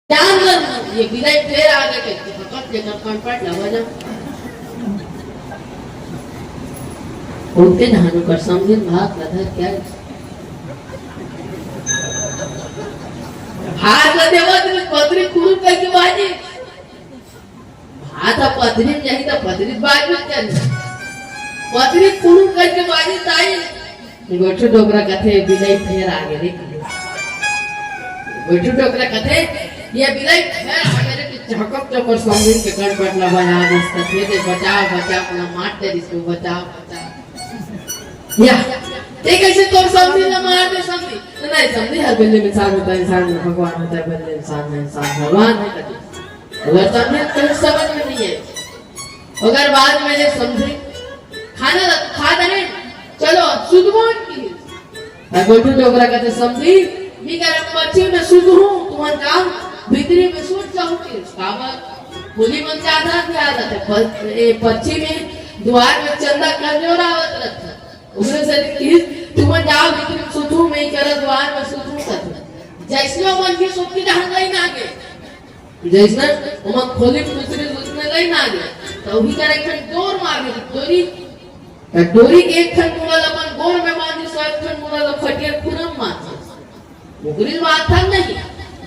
जान ये बिलाई फिर आ गए के फकत लेकर कॉन्ट्रैक्ट लगा जा उनके नहानो कर समझे भाग लधर क्या भाग लधे वो पत्री खूब करके बाजी भाता पत्री नहीं तो पत्री बाज मत करना पत्री खूब करके बाजी ताई गोठू डोकरा कथे बिलाई फिर आ गए गोठू डोकरा कथे ये बिलाई फिर आ गए कि झकक चकर समझे के कर पटला बना दस कथे दे बचाओ बचाओ अपना मार दे इसको बचाओ बचाओ या एक ऐसे तो समझी ना मार दे समझी नहीं समझी हर बंदे में इंसान होता है इंसान भगवान होता है बंदे इंसान है इंसान भगवान है कभी अगर समझे तो समझ में नहीं है अगर बाद में ये समझे खाना खा दे चलो सुधमोन की गोठू डोकरा कहते समझी मी कर पश्चिम में शुद्ध हूँ तुम्हारा काम भीतरी में शुद्ध जाऊँ की कामत होली मन ज्यादा भी आदत है पश्चिम में द्वार में चंदा करने और आवत रहता उन्हें से किस तुम जाओ भीतर सुधू में कर द्वार में सुधू कर जैसे मन की सुध की ढंग नहीं ना आगे जैसे हम खोली दूसरे दूसरे नहीं ना आगे तो भी करे खन डोर मार दे डोरी डोरी एक खन मुड़ा अपन गोर में बांधी सो एक खन मुड़ा खटिया खुरम मार मुगरी बात था नहीं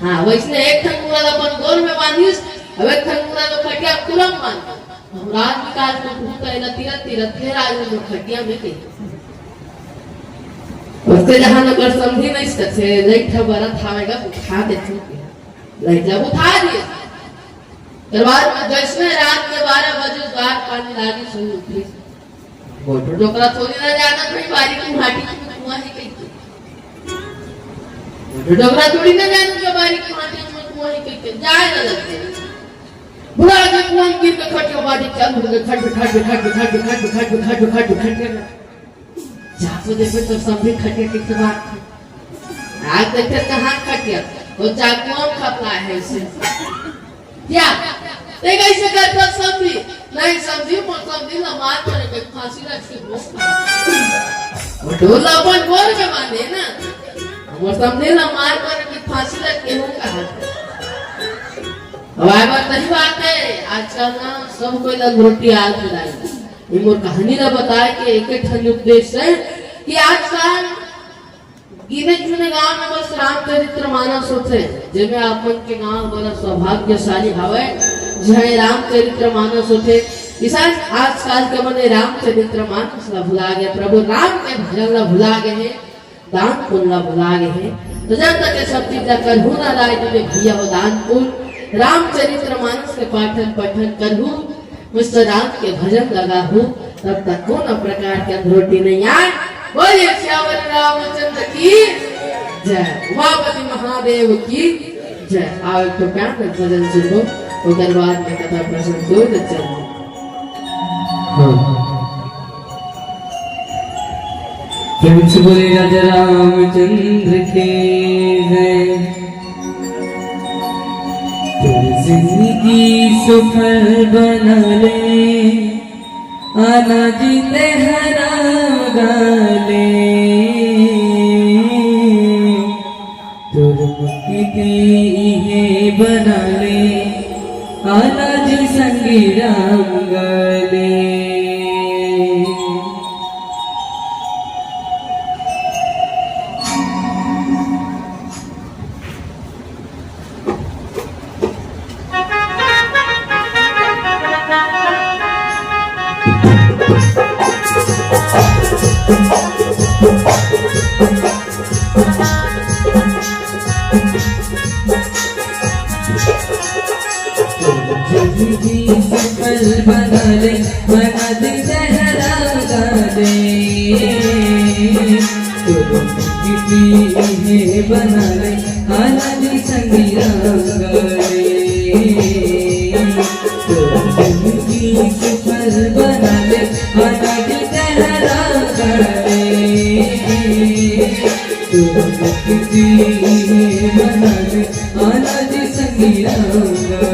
हां वैसे एक खन मुड़ा अपन गोर में बांधी अब एक खन मुड़ा खटिया खुरम मार हम रात विकास को भूत है ना तीरथ तीरथ फिर आज जो खटिया में के उसके जहां न कर समझी नहीं सकते लाइट बरा थावेगा उठा दे तू लाइट जब उठा दिए दरबार में जैसे रात के 12 बजे द्वार पानी लागी सोई उठी गोठू डोकरा थोड़ी ना जाना भाई बारी की माटी की कुआं ही कही गोठू डोकरा थोड़ी ना जाना के बारी की माटी की कुआं ही कही जाए ना लगते बुला के कुआं गिर के खटियो बाटी चल के खट खट खट खट खट खट खट खट खट जातो देखो तो समझे खटिया किस बात आज देखते कहां खटिया वो चाकुआ खपला है इसे क्या देख ऐसे करता समझी नहीं समझी मत समझी ना मार करे के फांसी लग के वो ढोला अपन गोर के माने ना वो समझे ना मार करे के फांसी लग के हो कहा हवाई बात नहीं बात है आजकल ना सब कोई लग रोटी आग खिलाई इमोर कहानी ना बताए कि एक ठन उपदेश है कि आजकल गिने चुने गांव में बस रामचरित्र मानस होते जिनमें अपन के गांव बड़ा सौभाग्यशाली हवे जहाँ रामचरित्र मानस होते किसान आजकल के मने रामचरित्र मानस ला भुला गए प्रभु राम के भजन ला भुला गए हैं दान पुण्य ला भुला गए हैं तो जब तक सब चीज कर हूं ना राय तुझे भैया हो दान पुण्य रामचरित्र मानस के पाठन पठन करहूं मिस्टर राम के भजन लगा हूँ तब तक कौन प्रकार के रोटी नहीं आए बोलिए श्यावर रामचंद्र की जय उमापति महादेव की जय आओ तो प्यार से भजन सुनो उधर बाद में कथा प्रसंग को चल बोले राजा रामचंद्र के जय जिंदगी सफल बना ले आना जीते हरा गाले तुरमुक्ति है बना ले आना जी संगी राम गाले सफल बना ले बना दे जहरा गाले तुरमुक्ति है बना ले आना जी संगी राम गाले तुरमुक्ति सफल बना ले आना जी जहरा गाले तुरमुक्ति है बना ले आना जी संगी राम गाले